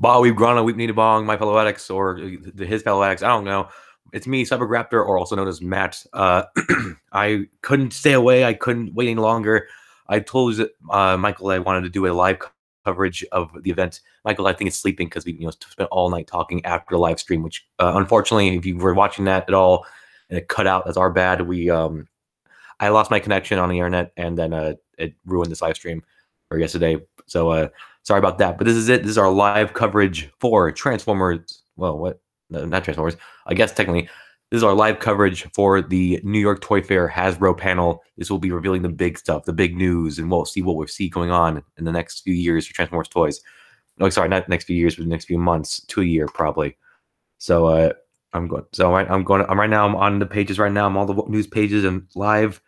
Ball We've Grown, Weep Need a Bong, my fellow addicts, or his fellow addicts. I don't know. It's me, Cyborgraptor, or also known as Matt. I couldn't stay away. I couldn't wait any longer. I told Michael I wanted to do a live coverage of the event. Michael, I think, is sleeping because we spent all night talking after the live stream, which unfortunately, if you were watching that at all and it cut out, that's our bad. I lost my connection on the internet, and then it ruined this live stream for yesterday. So sorry about that. But this is it. This is our live coverage for Transformers. Well, what? No, not Transformers. I guess technically, this is our live coverage for the New York Toy Fair Hasbro panel. This will be revealing the big stuff, the big news, and we'll see what we see going on in the next few years for Transformers toys. No, sorry, not next few years, but the next few months to a year probably. So I'm right now. I'm on the pages right now. I'm on the news pages and live.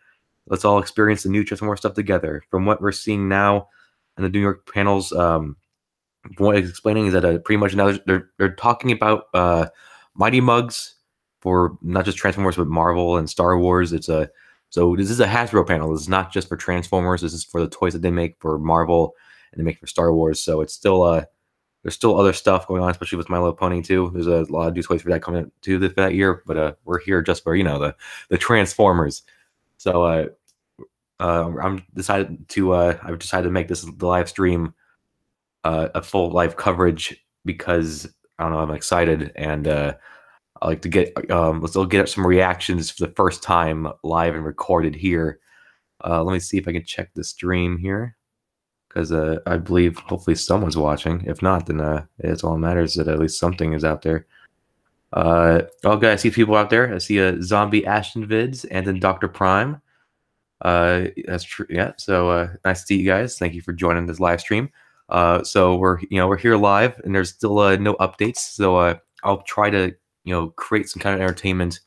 Let's all experience the new Transformers stuff together. From what we're seeing now in the New York panels, what he's explaining is that pretty much now they're talking about Mighty Mugs for not just Transformers but Marvel and Star Wars. So this is a Hasbro panel. This is not just for Transformers. This is for the toys that they make for Marvel and they make for Star Wars. So it's still there's still other stuff going on, especially with My Little Pony too. There's a lot of new toys for that coming out too for that year. But we're here just for the Transformers. So I've decided to make this the live stream a full live coverage because I don't know, I'm excited and I like to get let's get some reactions for the first time live and recorded here. Let me see if I can check the stream here because I believe hopefully someone's watching. If not, then it's all that matters that at least something is out there. Okay, I see people out there. I see a Zombie Ashton vids and then Dr. Prime. That's true. Yeah. So nice to see you guys. Thank you for joining this live stream. So we're here live, and there's still no updates. So I'll try to create some kind of entertainment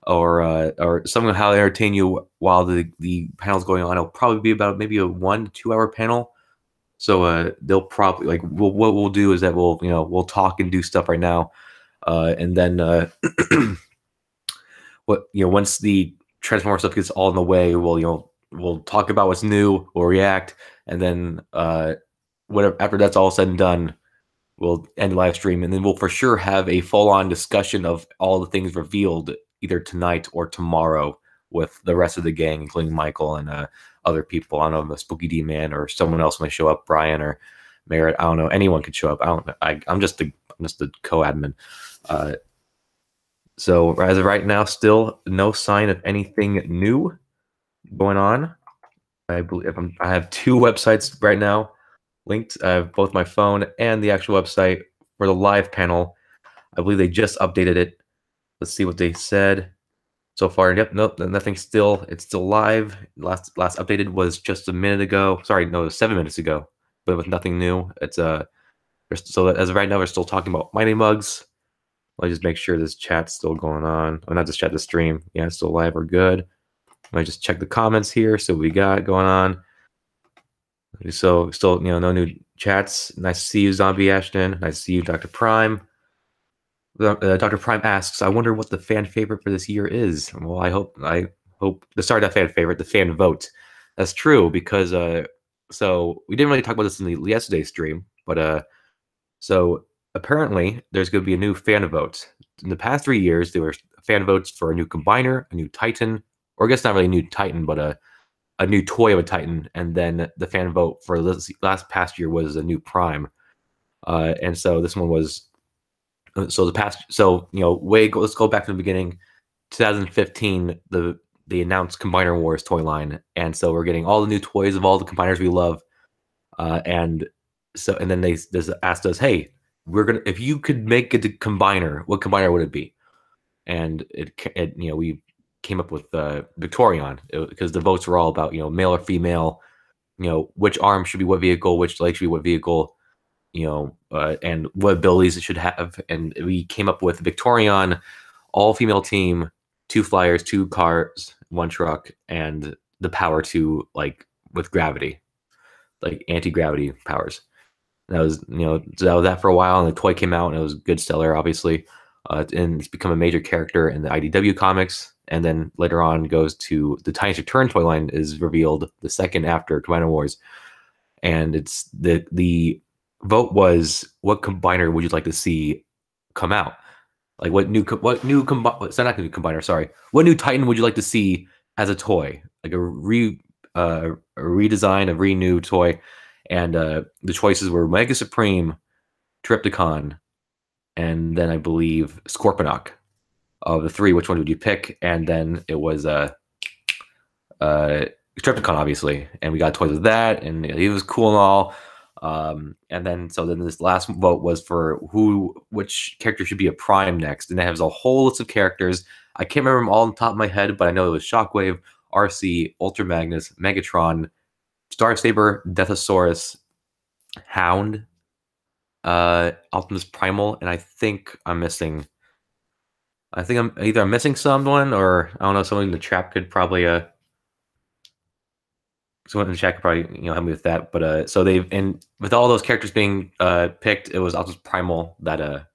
or somehow entertain you while the panel's going on. It'll probably be about maybe a 1 to 2 hour panel. So they'll probably what we'll do is that we'll talk and do stuff right now, and then once the Transformer stuff gets all in the way, we'll talk about what's new, we'll react, and then whatever after that's all said and done, we'll end the live stream, and then we'll for sure have a full-on discussion of all the things revealed either tonight or tomorrow with the rest of the gang, including Michael and other people. I don't know, Spooky D Man or someone else might show up, Brian or Merritt. I don't know, anyone could show up. I'm just the co-admin. So as of right now, still no sign of anything new going on. I believe I have 2 websites right now linked. I have both my phone and the actual website for the live panel. I believe they just updated it. Let's see what they said so far. Yep, nope, nothing still. It's still live. Last updated was just a minute ago. Sorry, no, it was 7 minutes ago. But with nothing new. It's so as of right now, we're still talking about Mighty Mugs. Let me just make sure this chat's still going on. Oh, not this chat, the stream. Yeah, it's still live. We're good. Let me just check the comments here. So we got going on. So still, no new chats. Nice to see you, Zombie Ashton. Nice to see you, Dr. Prime. Dr. Prime asks, I wonder what the fan favorite for this year is. Well, I hope sorry, not fan favorite, the fan vote. That's true because so we didn't really talk about this in the yesterday's stream, but so apparently there's going to be a new fan vote. In the past 3 years, there were fan votes for a new Combiner, a new Titan, or I guess not really a new Titan, but a new toy of a Titan, and then the fan vote for this last past year was a new Prime. And so this one was let's go back to the beginning. 2015, they announced Combiner Wars toy line, and so we're getting all the new toys of all the combiners we love. And then they just asked us, hey, if you could make a combiner, what combiner would it be? And we came up with Victorion because the votes were all about male or female, which arm should be what vehicle, which leg should be what vehicle, and what abilities it should have. And we came up with Victorion, all female team, 2 flyers, 2 cars, 1 truck, and the power to with gravity, anti-gravity powers. That was that for a while, and the toy came out, and it was a good seller, obviously, and it's become a major character in the IDW comics. And then later on, goes to the Titans Return toy line is revealed the second after Combiner Wars, and it's the vote was, what combiner would you like to see come out? Like what new so not new combiner, sorry. What new Titan would you like to see as a toy? Like a redesign, a renew toy. And the choices were Mega Supreme, Triptychon, and then I believe Scorponok. Of the three, which one would you pick? And then it was uh Triptychon, obviously, and we got toys of that, and it was cool and all. And then this last vote was for which character should be a prime next, and it has a whole list of characters. I can't remember them all on the top of my head, but I know it was Shockwave, RC, Ultra Magnus, Megatron, Star Saber, Deathosaurus, Hound, Optimus Primal, and I think I'm missing. I think I'm missing someone, or I don't know. Someone in the chat could probably someone in the chat could probably help me with that. But so and with all those characters being picked, it was Optimus Primal that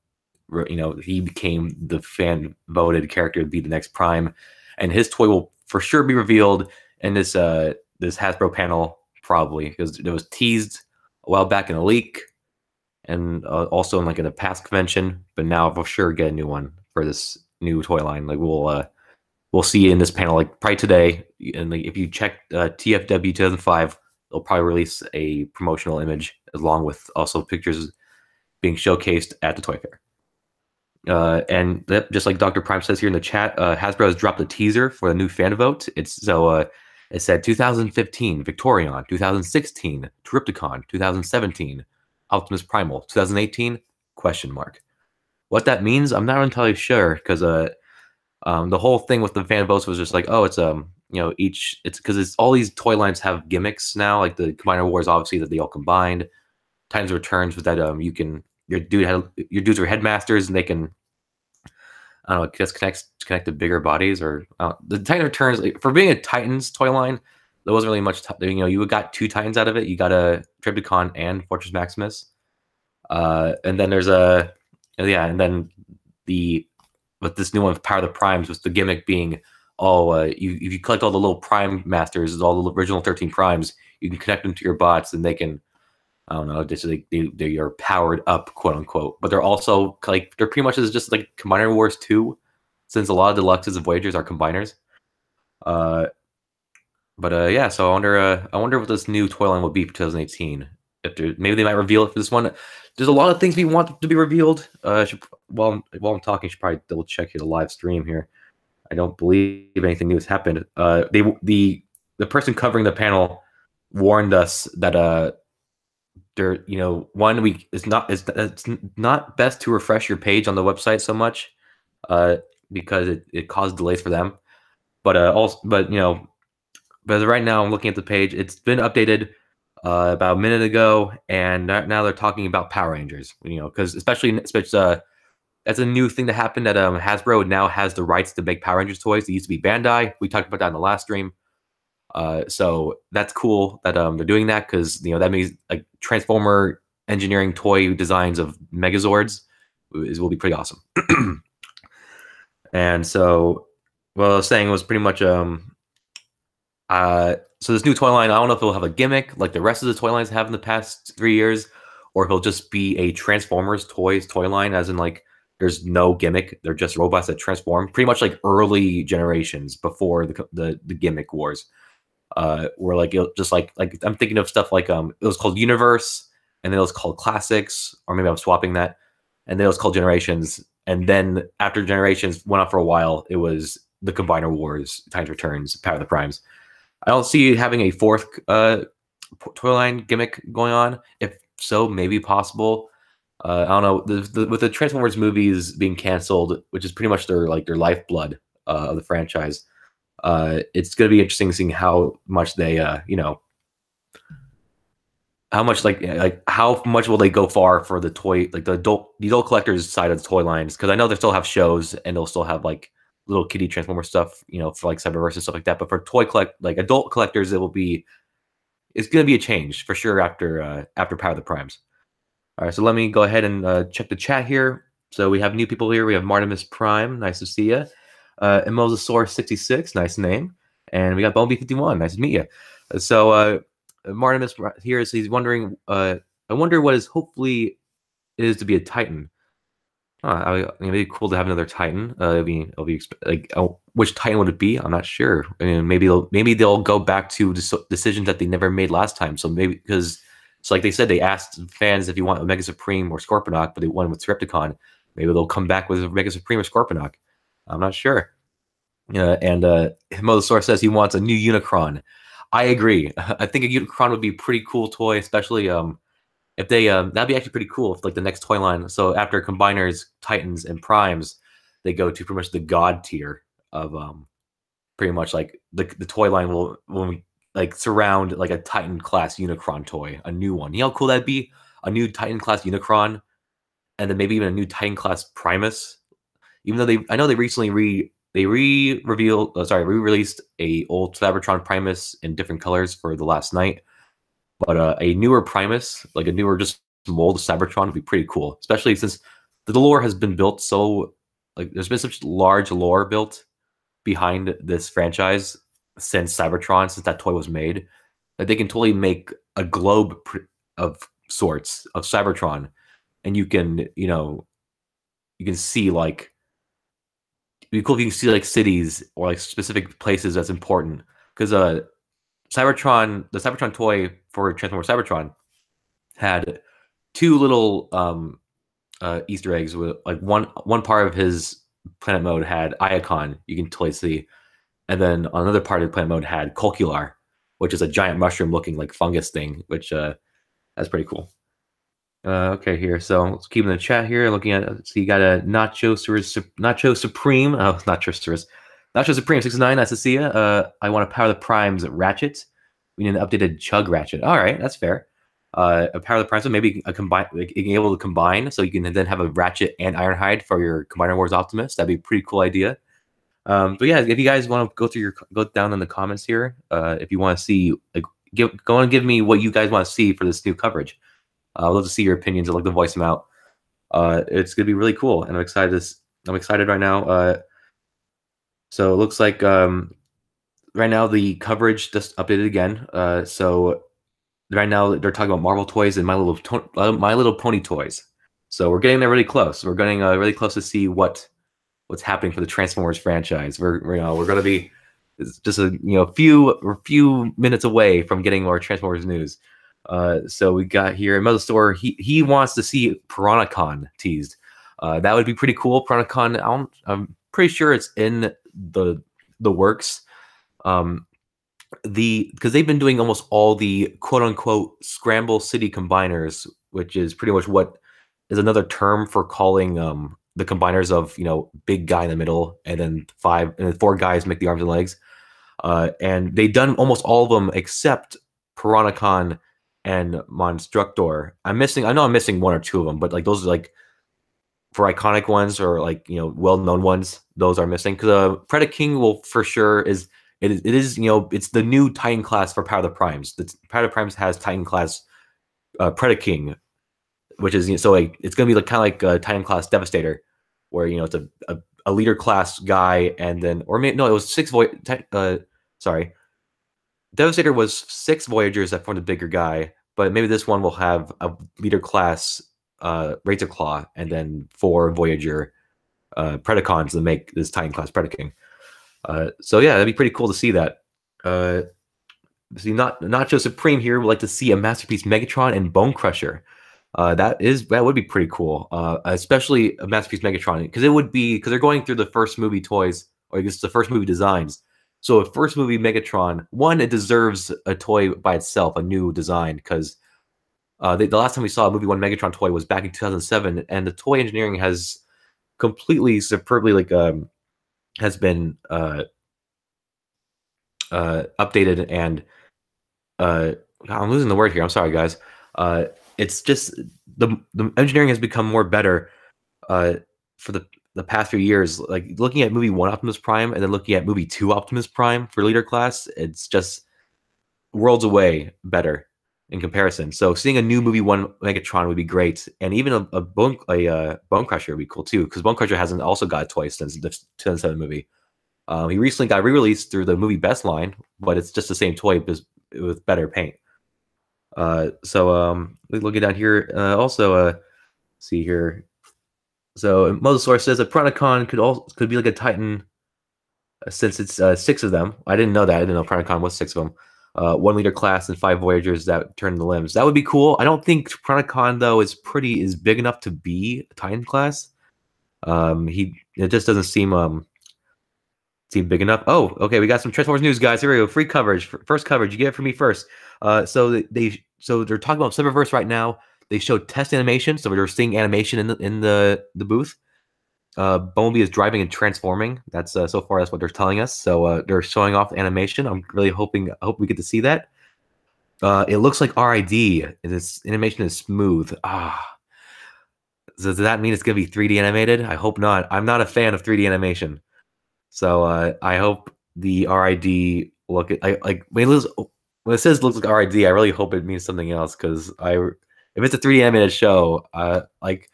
he became the fan voted character to be the next Prime, and his toy will for sure be revealed in this Hasbro panel, probably, because it was teased a while back in a leak, and also in a past convention. But now for sure get a new one for this new toy line. Like we'll see in this panel, like probably today. And if you check TFW 2005, they'll probably release a promotional image along with also pictures being showcased at the toy fair. And that, just like Dr. Prime says here in the chat, Hasbro has dropped a teaser for the new fan vote. It said 2015 Victorion, 2016 Triptychon, 2017 Optimus Primal, 2018 ? What that means, I'm not entirely sure, because the whole thing with the fan votes was just like, oh, it's it's because it's all these toy lines have gimmicks now, like the Combiner Wars, obviously, that they all combined. Titans Returns was that your dudes are headmasters, and they can, I don't know, just connect to bigger bodies, or the Titan Returns, for being a Titans toy line, there wasn't really much. You got two Titans out of it. You got a Triptychon and Fortress Maximus, and then there's and then with this new one, Power of the Primes, was the gimmick being, if you collect all the little Prime Masters, all the original 13 Primes, you can connect them to your bots, and they can, I don't know, they are powered up, quote unquote. But they're also they're pretty much just like Combiner Wars 2, since a lot of Deluxes and Voyagers are combiners. Yeah, so I wonder what this new toy line will be for 2018. Maybe they might reveal it for this one. There's a lot of things we want to be revealed. While I'm talking, I should probably double check here the live stream here. I don't believe anything new has happened. The person covering the panel warned us that it's not best to refresh your page on the website so much, because it caused delays for them. But right now I'm looking at the page. It's been updated about a minute ago, and now they're talking about Power Rangers. Because especially that's a new thing that happened, that Hasbro now has the rights to make Power Rangers toys. It used to be Bandai. We talked about that in the last stream. So that's cool that they're doing that, because that means like Transformer engineering toy designs of Megazords will be pretty awesome. And so what I was saying was pretty much so this new toy line, I don't know if it'll have a gimmick like the rest of the toy lines have in the past 3 years, or if it'll just be a Transformers toy line, as in there's no gimmick. They're just robots that transform, pretty much like early generations before the gimmick wars. Where just like I'm thinking of stuff like it was called Universe, and then it was called Classics, or maybe I'm swapping that, and then it was called Generations, and then after Generations went on for a while, it was the Combiner Wars, Titans Returns, Power of the Primes. I don't see having a fourth toy line gimmick going on. If so, maybe possible. I don't know. With the Transformers movies being canceled, which is pretty much their lifeblood of the franchise, it's going to be interesting seeing how much they, how much how much will they go far for the toy, the adult collectors side of the toy lines? Because I know they still have shows, and they'll still have little kiddie Transformer stuff, for Cyberverse and stuff like that. But for adult collectors, it's going to be a change for sure after Power of the Primes. All right, so let me go ahead and check the chat here. So we have new people here. We have Martimus Prime, nice to see you. Emosasaurus 66, nice name. And we got Bumblebee 51, nice to meet you. So Martimus here, so he's wondering I wonder what his hopefully is to be a Titan. It'd be cool to have another Titan. It'll be like, which Titan would it be? I'm not sure. I mean, maybe they'll go back to decisions that they never made last time. So maybe because like they said, they asked fans if you want Omega Supreme or Scorponok, but they went with Trypticon. Maybe they'll come back with Omega Supreme or Scorponok. I'm not sure. And Motosaur says he wants a new Unicron. I agree. I think a Unicron would be a pretty cool toy, especially if they that'd be actually pretty cool if like the next toy line. So after combiners, titans, and primes, they go to pretty much the god tier of pretty much like the toy line will like surround like a titan class Unicron toy, a new one. You know how cool that'd be? A new titan class Unicron, and then maybe even a new titan class Primus. Even though I know they recently re-released a old Cybertron Primus in different colors for the last night. But a newer Primus, like a newer just mold of Cybertron, would be pretty cool. Especially since the lore has been built so, like, there's been such large lore built behind this franchise since Cybertron, since that toy was made, that they can totally make a globe of sorts of Cybertron, and you can see like it'd be cool if you can see like cities or like specific places that's important because the Cybertron toy for Transformers Cybertron had two little Easter eggs with like one part of his planet mode had Iacon, you can totally see, and then on another part of the planet mode had Colcular, which is a giant mushroom looking like fungus thing, which that's pretty cool. Okay, here. So let's keep in the chat here. Looking at, so you got a Nacho Supreme. Oh, Nacho Supreme 69. Nice to see you. I want to power the primes Ratchet. We need an updated Chug Ratchet. All right, that's fair. A power the primes, so maybe a combine, like being able to combine, so you can then have a Ratchet and Ironhide for your Combiner Wars Optimus. That'd be a pretty cool idea. But yeah, if you guys want to go down in the comments here, if you want to see, like, go and give me what you guys want to see for this new coverage. I'd love to see your opinions. I'd like to voice them out. It's gonna be really cool, and I'm excited. I'm excited right now. So it looks like right now the coverage just updated again. So right now they're talking about Marvel toys and My Little Pony toys. So we're getting there really close. We're getting really close to see what's happening for the Transformers franchise. We're going to be just a few minutes away from getting more Transformers news. So we got here another store. He wants to see Piranhacon teased. That would be pretty cool. Piranhacon, I'm pretty sure it's in the works. Because they've been doing almost all the quote unquote Scramble City combiners, which is pretty much what is another term for calling the combiners of big guy in the middle and then four guys make the arms and legs. And they've done almost all of them except Piranhacon and Monstructor. I know I'm missing one or two of them, but like those are like for iconic ones or like well-known ones, those are missing. Because Predaking will for sure is it's the new Titan class for Power of the Primes. The Power of the Primes has Titan class Predaking, which is so like it's gonna be like kind of like Titan class Devastator, where it's a leader class guy, and then it was sorry. Devastator was 6 Voyagers that formed a bigger guy, but maybe this one will have a leader class Razor Claw and then 4 Voyager Predacons to make this Titan class Predaking. So yeah, that'd be pretty cool to see that. See, Nacho Supreme here would like to see a Masterpiece Megatron and Bone Crusher. That would be pretty cool, especially a Masterpiece Megatron, because they're going through the first movie toys, or I guess the first movie designs. So a first movie Megatron, it deserves a toy by itself, a new design, because the last time we saw a movie 1 Megatron toy was back in 2007, and the toy engineering has completely superbly has been updated, and I'm losing the word here. I'm sorry, guys. It's just the engineering has become more better for the past few years. Like looking at movie 1 Optimus Prime and then looking at movie 2 Optimus Prime for leader class, it's just worlds away better in comparison. So seeing a new movie 1 Megatron would be great, and even a Bone Crusher would be cool too, because Bone Crusher hasn't also got a toy since the 2007 movie. He recently got re-released through the movie Best line, but it's just the same toy with better paint. Looking down here, see here. So Mosasaurus says a Predacon could be like a Titan, since it's 6 of them. I didn't know that. I didn't know Predacon was 6 of them. 1 leader class and 5 Voyagers that turn the limbs. That would be cool. I don't think Predacon though is big enough to be a Titan class. It just doesn't seem big enough. Oh, okay. We got some Transformers news, guys. Here we go. Free coverage. First coverage. You get it from me first. So they're talking about Cyberverse right now. They showed test animation, so we're seeing animation in the booth. Bumblebee is driving and transforming. That's so far that's what they're telling us. So they're showing off the animation. I'm really I hope we get to see that. It looks like RID. This animation is smooth. Does that mean it's gonna be 3D animated? I hope not. I'm not a fan of 3D animation. So I hope the RID look when it says looks like RID, I really hope it means something else, because if it's a 3D animated show, like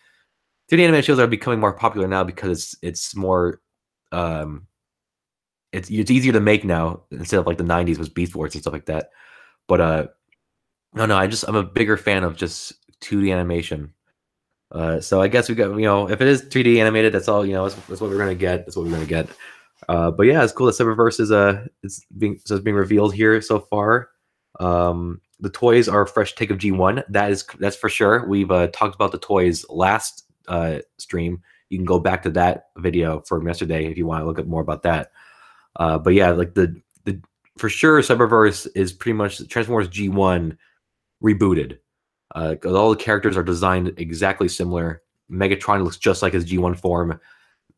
3D animated shows are becoming more popular now because it's more it's easier to make now instead of like the 90s was Beast Wars and stuff like that. But no, I'm a bigger fan of just 2D animation. So I guess we got, if it is 3D animated, that's all, that's what we're gonna get. That's what we're gonna get. But yeah, it's cool that Cyberverse is being revealed here so far. The toys are a fresh take of G1. That's for sure. We've talked about the toys last stream. You can go back to that video from yesterday if you want to look at more about that. But yeah, like the for sure, Cyberverse is pretty much Transformers G1 rebooted. Because all the characters are designed exactly similar. Megatron looks just like his G1 form.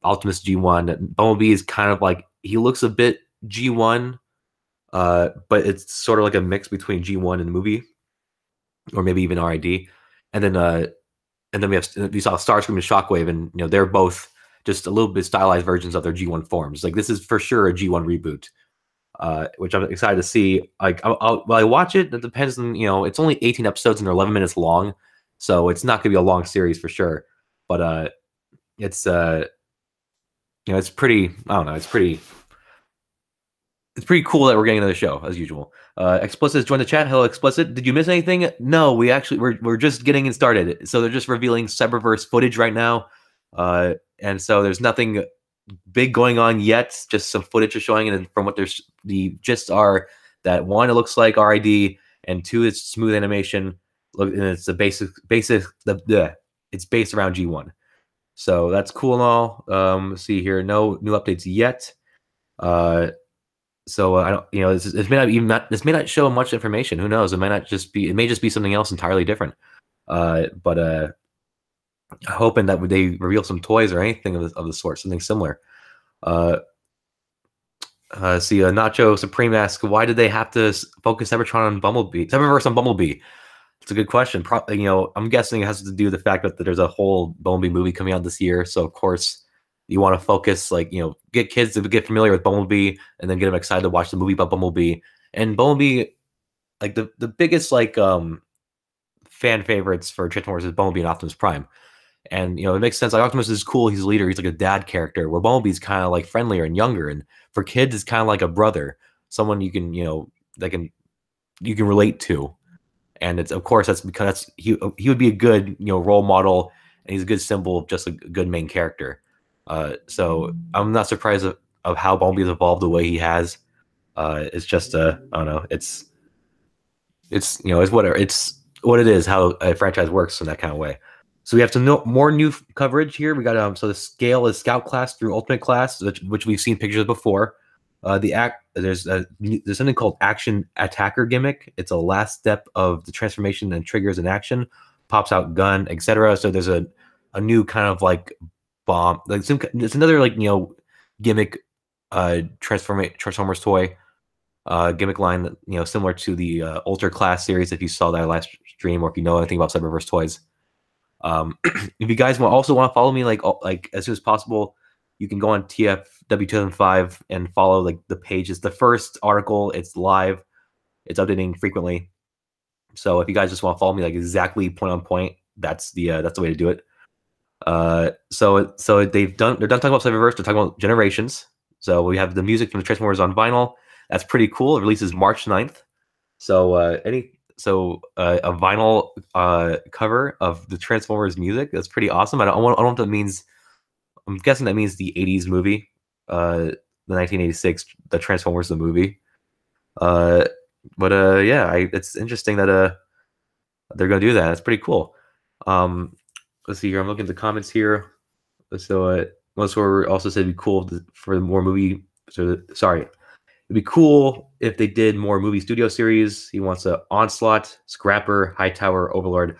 Optimus G1. Bumblebee is kind of like, he looks a bit G1, but it's sort of like a mix between G1 and the movie, or maybe even RID. And then we saw Starscream and Shockwave, and they're both just a little bit stylized versions of their G1 forms. Like, this is for sure a G1 reboot, which I'm excited to see. Like, while I watch it, it depends on, it's only 18 episodes and they're 11 minutes long, so it's not gonna be a long series for sure. But it's it's pretty, I don't know, it's pretty cool that we're getting another show as usual. Explicit has joined the chat. Hello, Explicit. Did you miss anything? No, we're just getting it started. So they're just revealing Cyberverse footage right now, and so there's nothing big going on yet. Just some footage is showing, and from what the gists are, that 1, it looks like RID, and 2, it's smooth animation. Look, and it's it's based around G1. So that's cool and all. Let's see here. No new updates yet. So I don't, this may not show much information. Who knows? It may just be something else entirely different. But hoping that they reveal some toys or anything of the sort, something similar. Nacho Supreme asks, why did they have to focus Cyberverse on Bumblebee? It's a good question. I'm guessing it has to do with the fact that there's a whole Bumblebee movie coming out this year. So of course you want to focus, get kids to get familiar with Bumblebee, and then get them excited to watch the movie about Bumblebee. And Bumblebee, like the biggest fan favorites for Transformers is Bumblebee and Optimus Prime. And it makes sense. Like, Optimus is cool. He's a leader. He's like a dad character. Where Bumblebee's kind of like friendlier and younger. And for kids, it's kind of like a brother, someone you can you can relate to. And it's, of course, that's because he would be a good role model, and he's a good symbol of just a good main character. So I'm not surprised of how Bumblebee's evolved the way he has. It's just I don't know. It's whatever. It's what it is. How a franchise works in that kind of way. So we have some more new coverage here. We got so the scale is Scout class through Ultimate class, which we've seen pictures of before. There's something called Action Attacker gimmick. It's a last step of the transformation and triggers an action, pops out gun, etc. So there's a new kind of like bomb. It's another gimmick Transformers toy gimmick line, similar to the Ultra class series. If you saw that last stream, or if you know anything about Cyberverse toys. If you guys also want to follow me like as soon as possible, you can go on TFW 2005 and follow the page. It's the first article. It's live. It's updating frequently. So if you guys just want to follow me exactly point on point, that's the way to do it. So they're done talking about Cyberverse. They're talking about Generations. So we have the music from the Transformers on vinyl. That's pretty cool. It releases March 9th. So a vinyl cover of the Transformers music. That's pretty awesome. I don't know if that means. I'm guessing that means the '80s movie, the 1986, the Transformers the movie. Uh, yeah, it's interesting that they're gonna do that. That's pretty cool. Um, let's see here. I'm looking at the comments here. So most were also said it'd be cool for more movie. So sorry, it'd be cool if they did more movie studio series. He wants a Onslaught, Scrapper, Hightower, Overlord,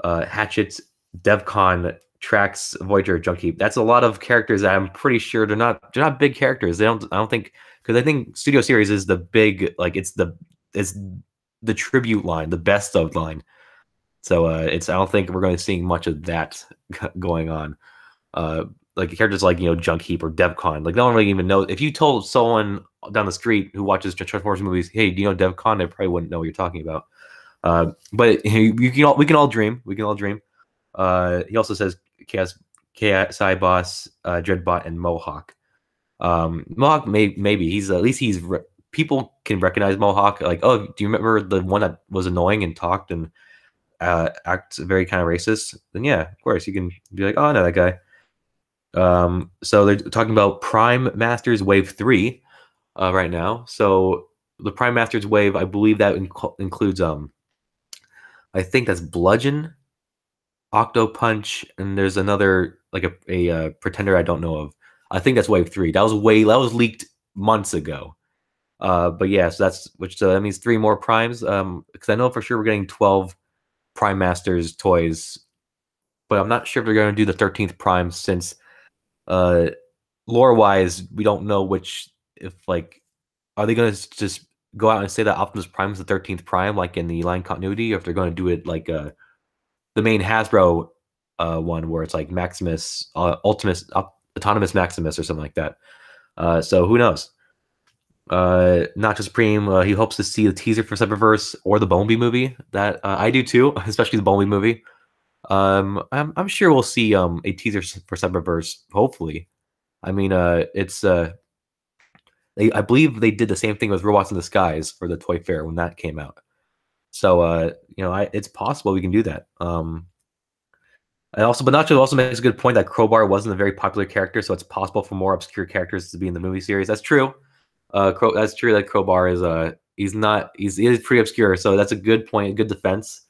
Hatchet, Devcon, Trax, Voyager, Junkheap. That's a lot of characters that I'm pretty sure they're not big characters. They don't I don't think because I think studio series is the big like it's the tribute line, the best of line. So it's I don't think we're going to see much of that going on. Uh, like characters like Junkheap or Devcon, like no one really even knows. If you told someone down the street who watches Transformers movies, hey, do you know Devcon? They probably wouldn't know what you're talking about. But we can all dream. We can all dream. He also says KSI Boss, Dreadbot, and Mohawk. Mohawk maybe he's at least people can recognize Mohawk. Like, oh, do you remember the one that was annoying and talked and acts very kind of racist? Then yeah, of course you can be like, oh, I know that guy. So they're talking about Prime Masters Wave 3 right now. So the Prime Masters Wave, I believe that includes I think that's Bludgeon, Octo Punch, and there's another like a pretender I don't know of. I think that's Wave 3. That was leaked months ago. But yeah, so that means 3 more primes. Because I know for sure we're getting 12 Prime Masters toys, but I'm not sure if they're going to do the 13th prime since lore wise we don't know if like are they going to just go out and say that Optimus Prime is the 13th prime like in the line continuity, or if they're going to do it like the main Hasbro one where it's like Maximus Autonomous Maximus or something like that. So who knows? Not just Supreme. He hopes to see the teaser for Cyberverse or the Bumblebee movie. That I do too, especially the Bumblebee movie. I'm sure we'll see a teaser for Cyberverse. Hopefully, I mean, I believe they did the same thing with Robots in the Skies for the Toy Fair when that came out. So it's possible we can do that. And also, but Nacho also makes a good point that Crowbar wasn't a very popular character, so it's possible for more obscure characters to be in the movie series. That's true. That's true that Crowbar is he is pretty obscure, so that's a good point, a good defense.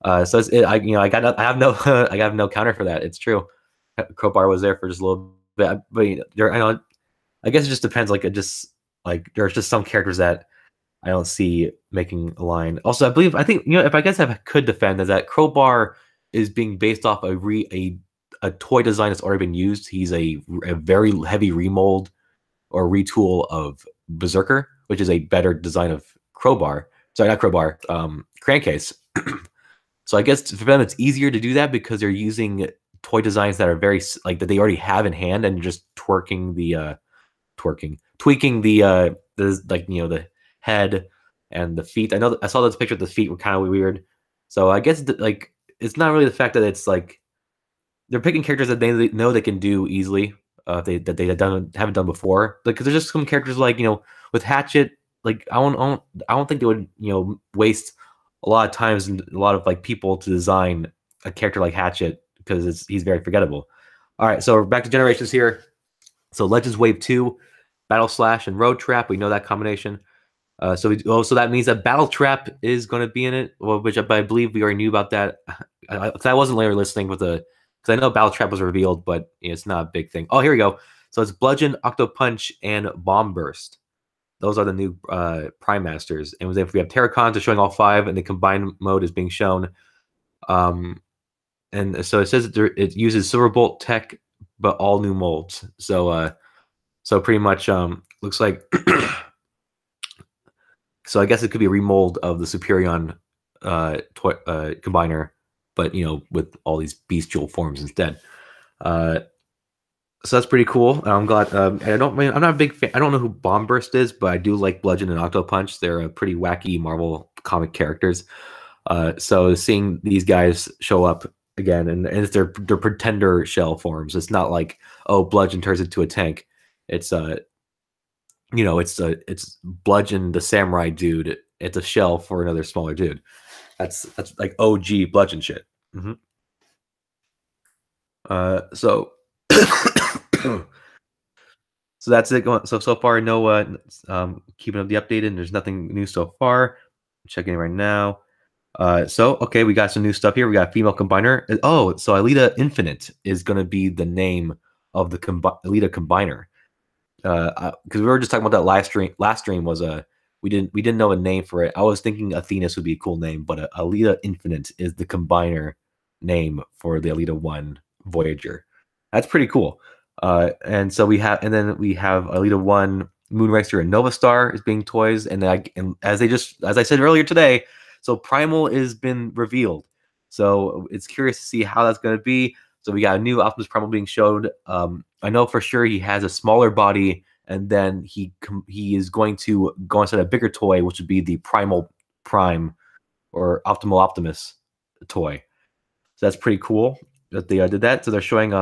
So I have no counter for that. It's true. Crowbar was there for just a little bit, but I guess it just depends. There's just some characters that I don't see making a line. Also, I think if I could defend is that Crowbar is being based off a toy design that's already been used. He's a very heavy remold or retool of Berserker, which is a better design of Crowbar. Sorry, not Crowbar. Crankcase. So I guess for them it's easier to do that because they're using toy designs that are very like that they already have in hand and just tweaking the the head and the feet. I saw this picture of the feet were kind of weird. So I guess it's not really the fact that it's like they're picking characters that they know they can do easily, haven't done before. Because there's just some characters like with Hatchet, like I don't think they would waste a lot of times and a lot of like people to design a character like Hatchet because he's very forgettable. All right, so back to generations here. So Legends Wave 2, Battle Slash and Road Trap. We know that combination. So that means that Battle Trap is going to be in it, which I believe we already knew about that. I wasn't later listening because I know Battle Trap was revealed, but it's not a big thing. Oh, here we go. So it's Bludgeon, Octo Punch, and Bomb Burst. Those are the new Prime Masters. And we have Terracons are showing all 5, and the combined mode is being shown. And so it says it uses Silverbolt tech, but all new molds. So pretty much looks like. So I guess it could be a remold of the Superion combiner, but with all these bestial forms instead. So that's pretty cool. I'm glad. I'm not a big fan. I don't know who Bomb Burst is, but I do like Bludgeon and Octo Punch. They're pretty wacky Marvel comic characters. So seeing these guys show up again, and it's their pretender shell forms. It's not like Bludgeon turns into a tank. It's it's Bludgeon the samurai dude it's a shell for another smaller dude. That's like OG bludgeon shit. Mm-hmm. So so that's it going. So far, no keeping up the updated. And there's nothing new so far. I'm checking it right now. So okay, we got some new stuff here. We got female combiner. Oh, so Alita Infinite is gonna be the name of the Alita combiner. Because we were just talking about that last stream was we didn't know a name for it. I was thinking Athenas would be a cool name, but Alita Infinite is the combiner name for the Alita 1 Voyager. That's pretty cool. And so we have Alita 1 Moonracer and Nova Star is being toys, and as I said earlier today, so Primal has been revealed. So it's curious to see how that's going to be. So we got a new Optimus Primal being showed. I know for sure he has a smaller body, and then he is going to go inside a bigger toy, which would be the Primal Prime or Optimal Optimus toy. So that's pretty cool that they did that. So they're showing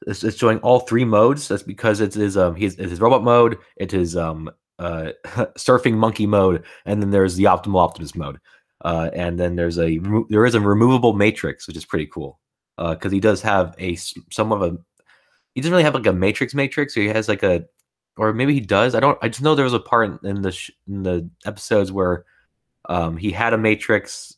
it's showing all 3 modes. That's because it's his robot mode, it is surfing monkey mode, and then there's the Optimal Optimus mode. And then there is a removable matrix, which is pretty cool. Because he does have he doesn't really have like a matrix, or he has like or maybe he does. I just know there was a part in the episodes where he had a matrix,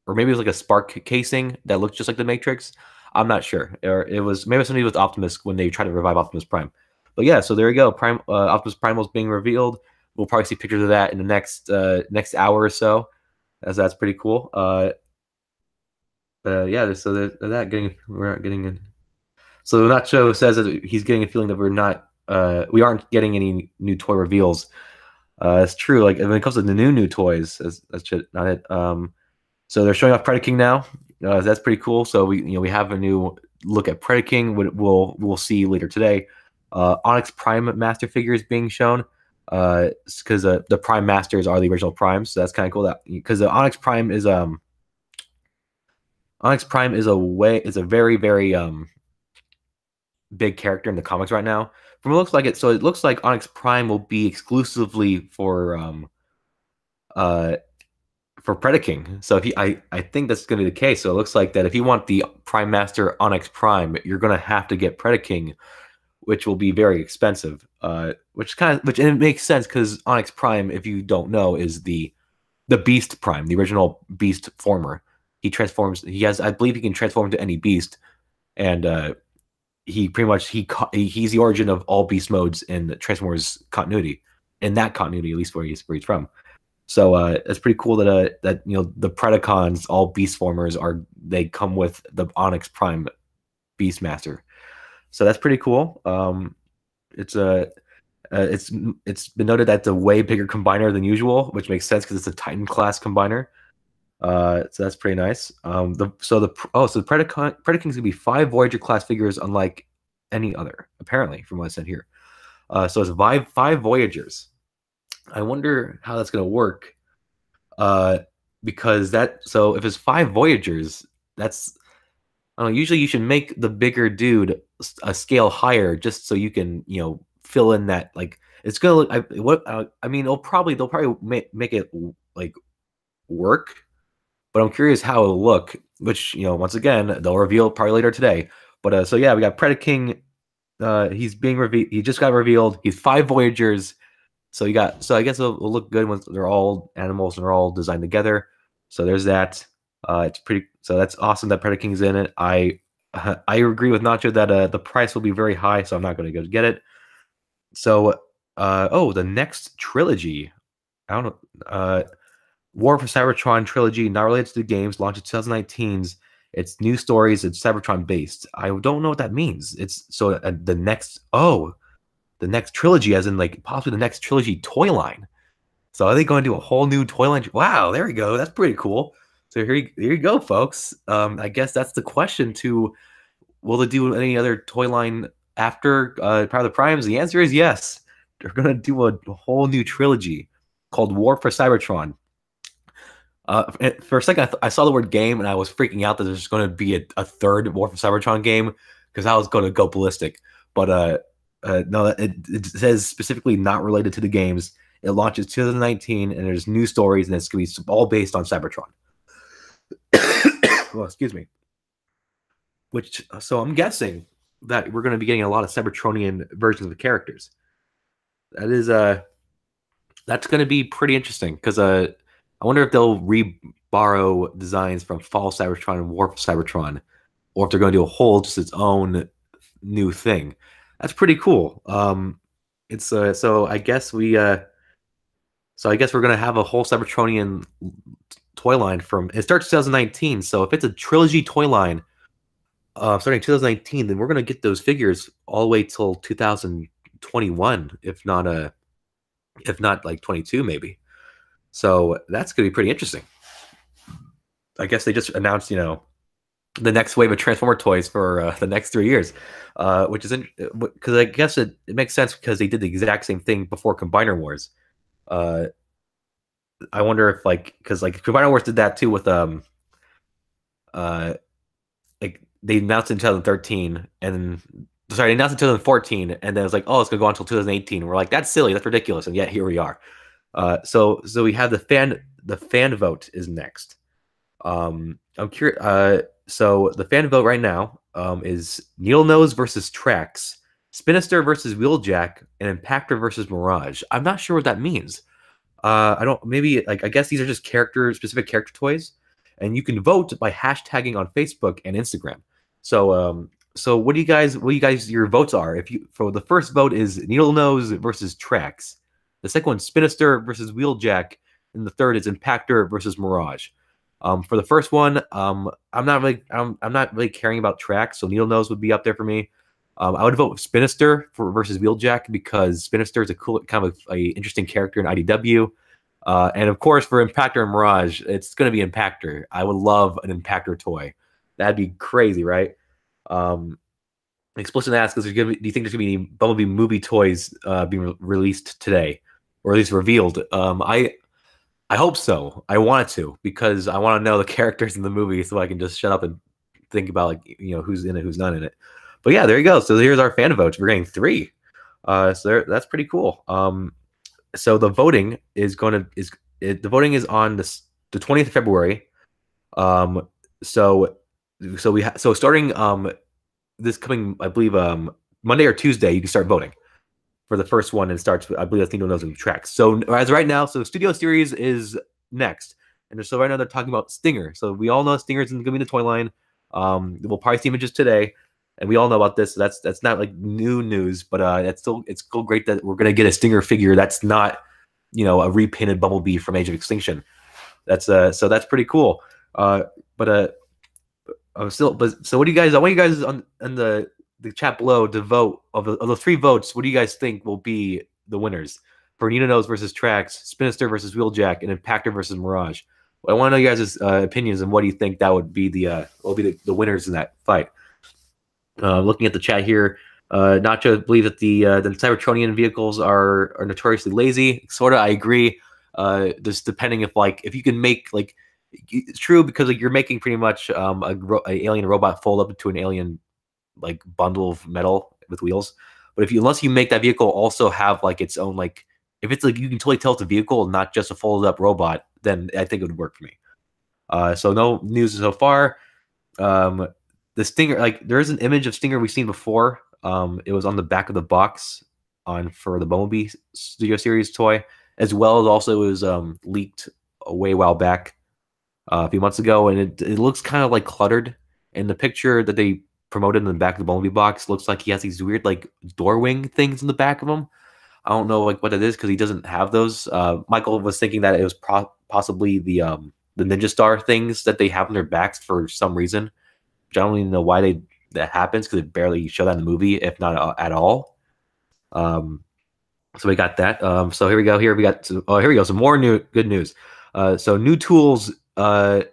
or maybe it was like a spark casing that looked just like the matrix. I'm not sure. Or it was maybe something with Optimus when they tried to revive Optimus Prime. But yeah, so there you go. Optimus Primal is being revealed. We'll probably see pictures of that in the next hour or so, as that's pretty cool. Yeah, so we're not getting in. So Nacho says that he's getting a feeling that we aren't getting any new toy reveals. It's true. Like when it comes to the new toys, that's not it. So they're showing off Predaking now. That's pretty cool. So we have a new look at Predaking. We'll see later today. Onyx Prime Master figures being shown. Because the Prime Masters are the original Primes, so that's kind of cool. That because the Onyx Prime is a very big character in the comics right now. From what it looks like it looks like Onyx Prime will be exclusively for Predaking. So I think that's going to be the case. So it looks like that if you want the Prime Master Onyx Prime, you're going to have to get Predaking, which will be very expensive. Which it makes sense because Onyx Prime, if you don't know, is the Beast Prime, the original Beast former. He transforms. I believe he can transform into any beast, and he pretty much he's the origin of all beast modes in the Transformers continuity. In that continuity, at least where he's from. So it's pretty cool that the Predacons, all beast formers, they come with the Onyx Prime Beastmaster. So that's pretty cool. It's been noted that it's a way bigger combiner than usual, which makes sense because it's a Titan class combiner. So that's pretty nice. The Predacons gonna be 5 Voyager class figures, unlike any other, apparently, from what I said here. So it's five Voyagers. I wonder how that's gonna work. Because if it's 5 Voyagers, that's I don't know. Usually, you should make the bigger dude a scale higher, just so you can fill in that it's gonna look. They'll probably make it like work. But I'm curious how it'll look, which, once again, they'll reveal probably later today. But so yeah, we got Predaking. He's being revealed. He just got revealed. He's 5 Voyagers. So I guess it'll look good when they're all animals and they're all designed together. So there's that. It's pretty. So that's awesome that Predaking's in it. I agree with Nacho that the price will be very high, so I'm not going to go get it. So the next trilogy. I don't know. War for Cybertron trilogy, not related to the games, launched in 2019's. It's new stories. It's Cybertron based. I don't know what that means. It's so the next trilogy, as in possibly the next trilogy toy line. So are they going to do a whole new toy line? Wow, there we go. That's pretty cool. So here you go, folks. I guess that's the question. Will they do any other toy line after Power of the Primes? The answer is yes. They're going to do a whole new trilogy called War for Cybertron. For a second, I saw the word game and I was freaking out that there's going to be a third War for Cybertron game because I was going to go ballistic. But no, it says specifically not related to the games. It launches 2019, and there's new stories, and it's going to be all based on Cybertron. Well, excuse me. So I'm guessing that we're going to be getting a lot of Cybertronian versions of the characters. That's going to be pretty interesting because I wonder if they'll borrow designs from Fall Cybertron and Warp Cybertron, or if they're going to do a whole just its own new thing. That's pretty cool. It's so I guess we're gonna have a whole Cybertronian toy line from it starts 2019. So if it's a trilogy toy line starting 2019, then we're gonna get those figures all the way till 2021, if not like 22 maybe. So that's gonna be pretty interesting. I guess they just announced, the next wave of Transformer toys for the next 3 years, which is because I guess it makes sense because they did the exact same thing before Combiner Wars. I wonder if because Combiner Wars did that too with like they announced in 2013 and sorry, they announced in 2014 and then it was like, oh, it's gonna go on until 2018. We're like, that's silly, that's ridiculous, and yet here we are. So we have the fan vote is next. I'm curious. So the fan vote right now is Needle Nose versus Trax, Spinister versus Wheeljack, and Impactor versus Mirage. I'm not sure what that means. I don't. Maybe I guess these are just specific character toys, and you can vote by hashtagging on Facebook and Instagram. So what do you guys your votes are? For the first vote is Needle Nose versus Trax, the second one Spinister versus Wheeljack, and the third is Impactor versus Mirage. For the first one, I'm not really caring about Trax, so Needle Nose would be up there for me. I would vote Spinister versus Wheeljack because Spinister is a cool, kind of a interesting character in IDW. And of course, for Impactor and Mirage, it's going to be Impactor. I would love an Impactor toy. That'd be crazy, right? Explicit asks, do you think there's going to be any Bumblebee movie toys being released today, or at least revealed? I hope so. I want it to because I want to know the characters in the movie so I can just shut up and think about who's in it, who's not in it. But yeah, there you go. So here's our fan votes. We're getting 3. That's pretty cool. So the voting is on the 20th of February. So starting this coming, I believe, Monday or Tuesday, you can start voting for the first one, and starts, I believe, that's Needle Nose and Trax. So as right now, so Studio Series is next, and so right now they're talking about Stinger. So we all know Stinger is going to be in the toy line. We'll probably see images today, and we all know about this. So that's not like new news, but it's still great that we're going to get a Stinger figure that's not a repainted Bumblebee from Age of Extinction. So that's pretty cool. So what do you guys? I want you guys on the chat below to vote of the 3 votes. What do you guys think will be the winners for Needle Nose versus Trax, Spinister versus Wheeljack, and Impactor versus Mirage? I want to know you guys' opinions and what do you think that would be the winners in that fight. Looking at the chat here, Nacho believe that the Cybertronian vehicles are notoriously lazy. Sorta, I agree. Just depending if you can make it's true because you're making pretty much a alien robot fold up into an alien bundle of metal with wheels. But unless you make that vehicle also have its own if it's you can totally tell it's a vehicle and not just a folded up robot, then I think it would work for me. So no news so far. The Stinger, there is an image of Stinger we've seen before. It was on the back of the box for the Bumblebee Studio Series toy, as well as also it was leaked a while back, a few months ago, and it looks kind of cluttered. In the picture that they promoted in the back of the Bumblebee box, looks like he has these weird door wing things in the back of him. I don't know what it is because he doesn't have those. Michael was thinking that it was possibly the Ninja Star things that they have on their backs for some reason. Which I don't even know why that happens because they barely show that in the movie, if not at all. So we got that. So here we go. Here we go. Some more good news. So new tools. New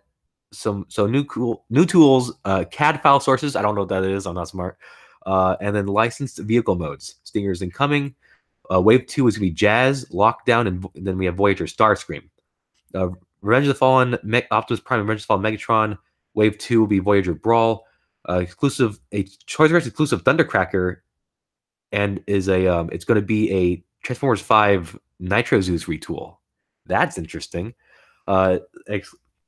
tools. CAD file sources. I don't know what that is. I'm not smart. And then licensed vehicle modes. Stinger's incoming. Wave 2 is going to be Jazz, Lockdown, and then we have Voyager Starscream. Revenge of the Fallen, Optimus Prime, Revenge of the Fallen Megatron. Wave 2 will be Voyager Brawl. A Choice exclusive Thundercracker, and it's going to be a Transformers 5 Nitro Zeus retool. That's interesting. Uh,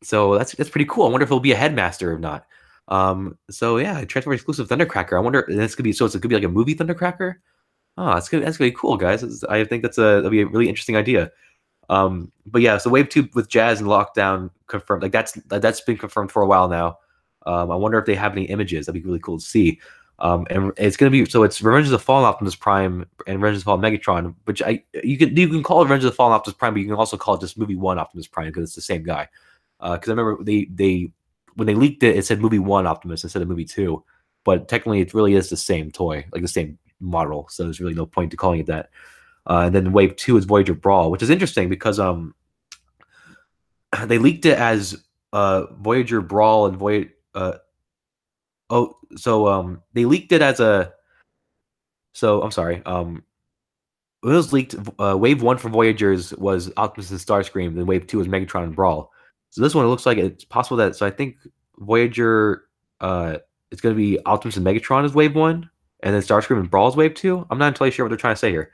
so that's pretty cool. I wonder if it'll be a headmaster or not. So yeah, Transformers exclusive Thundercracker. I wonder this could be so it's gonna be like a movie Thundercracker. Oh, that's gonna be cool, guys. I think that'll be a really interesting idea. But yeah, so Wave 2 with Jazz and Lockdown confirmed. Like that's been confirmed for a while now. I wonder if they have any images. That'd be really cool to see. And it's gonna be so it's Revenge of the Fallen Optimus Prime and Revenge of the Fallen Megatron, which you can call it Revenge of the Fallen Optimus Prime, but you can also call it just Movie 1 Optimus Prime because it's the same guy. Because I remember they when they leaked it, it said Movie 1 Optimus instead of Movie 2, but technically it really is the same toy, like the same model. So there's really no point to calling it that. And then Wave 2 is Voyager Brawl, which is interesting because they leaked it as Voyager Brawl and Voyager. They leaked it as a. So I'm sorry. When it was leaked, Wave 1 for Voyagers was Optimus and Starscream, then Wave 2 was Megatron and Brawl. So this one, it looks like it's possible that. So I think Voyager, it's going to be Optimus and Megatron as Wave 1, and then Starscream and Brawl is Wave 2. I'm not entirely sure what they're trying to say here.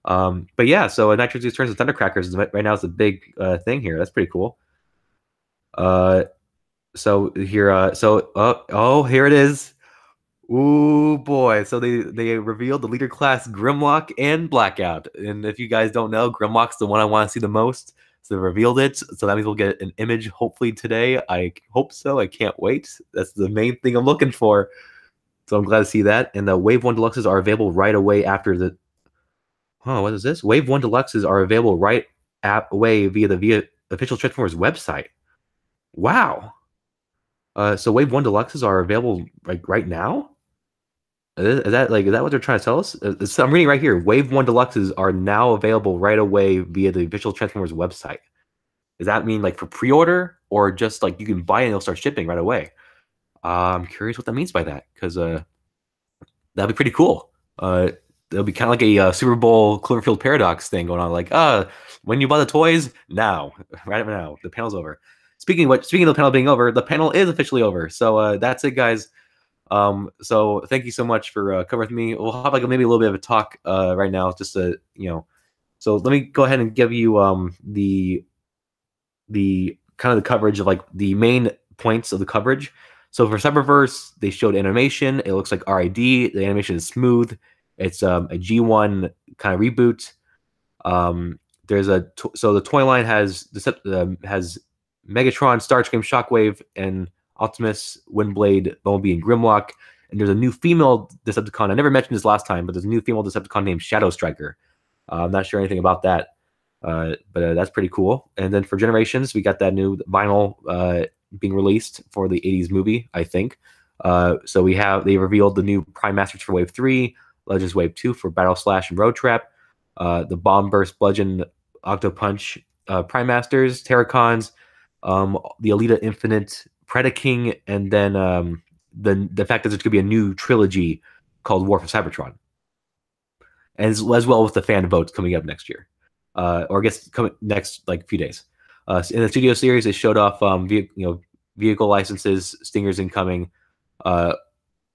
But yeah, so Nitro Zeus turns to Thundercrackers right now is the big thing here. That's pretty cool. So here, here it is. Ooh boy! So they revealed the leader class Grimlock and Blackout. And if you guys don't know, Grimlock's the one I want to see the most. So they revealed it. So that means we'll get an image hopefully today. I hope so. I can't wait. That's the main thing I'm looking for. So I'm glad to see that. And the Wave 1 Deluxes are available right away after the. Oh, what is this? Wave 1 Deluxes are available right away via the official Transformers website. Wow. So Wave 1 Deluxes are available like right now? Is that what they're trying to tell us? So I'm reading right here. Wave 1 Deluxes are now available right away via the official Transformers website. Does that mean like for pre-order or just like you can buy it and it'll start shipping right away? I'm curious what that means by that because that'd be pretty cool. It'll be kind of like a Super Bowl Cloverfield paradox thing going on. Like, when you buy the toys, now, right now, the panel's over. Speaking of the panel being over, the panel is officially over. So that's it, guys. So thank you so much for covering with me. We'll have like maybe a little bit of a talk right now, just to So let me go ahead and give you the kind of the coverage of like the main points of the coverage. So for Cyberverse, they showed animation. It looks like RID. The animation is smooth. It's a G1 kind of reboot. There's so the toy line has Megatron, Starscream, Shockwave, and Optimus, Windblade, Bumblebee, and Grimlock. And there's a new female Decepticon. I never mentioned this last time, but there's a new female Decepticon named Shadow Striker. I'm not sure anything about that, but that's pretty cool. And then for Generations, we got that new vinyl being released for the 80s movie, I think. So they revealed the new Prime Masters for Wave 3, Legends Wave 2 for Battle Slash and Road Trap, the Bomb Burst, Bludgeon, Octopunch, Prime Masters, Terracons, the Alita Infinite, Predaking, and then the fact that there's going to be a new trilogy called War for Cybertron, and as well with the fan votes coming up next year, or I guess coming next like few days. In the studio series, they showed off vehicle licenses, Stingers incoming,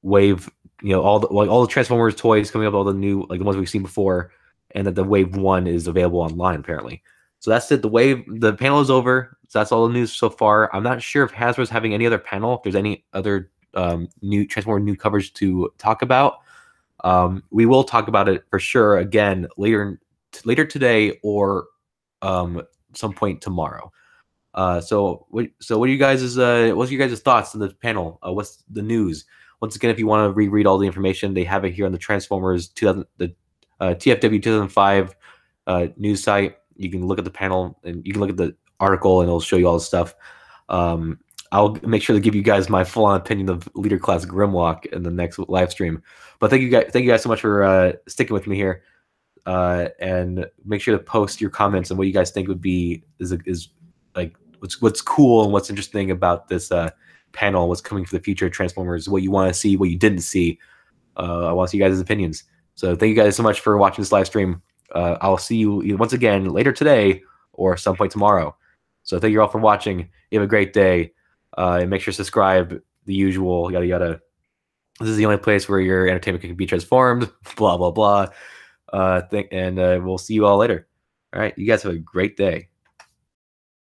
Wave, all the Transformers toys coming up, all the new like the ones we've seen before, and that the Wave 1 is available online apparently. So that's it. The panel is over. So that's all the news so far. I'm not sure if Hasbro's having any other panel, if there's any other new Transformer new coverage to talk about. We will talk about it for sure again later today or some point tomorrow. So what are you guys' what's your guys' thoughts on the panel? What's the news? Once again, if you want to reread all the information, they have it here on the Transformers TFW 2005 news site. You can look at the panel and you can look at the article and it'll show you all the stuff. I'll make sure to give you guys my full-on opinion of Leader Class Grimlock in the next live stream. But thank you guys so much for sticking with me here. And make sure to post your comments on what you guys think would be is like what's cool and what's interesting about this panel, what's coming for the future of Transformers, what you want to see, what you didn't see. I want to see you guys' opinions. So thank you guys so much for watching this live stream. I'll see you once again later today or some point tomorrow. So thank you all for watching. You have a great day. And make sure to subscribe, the usual, yada, yada. This is the only place where your entertainment can be transformed, blah, blah, blah. And we'll see you all later. All right, you guys have a great day.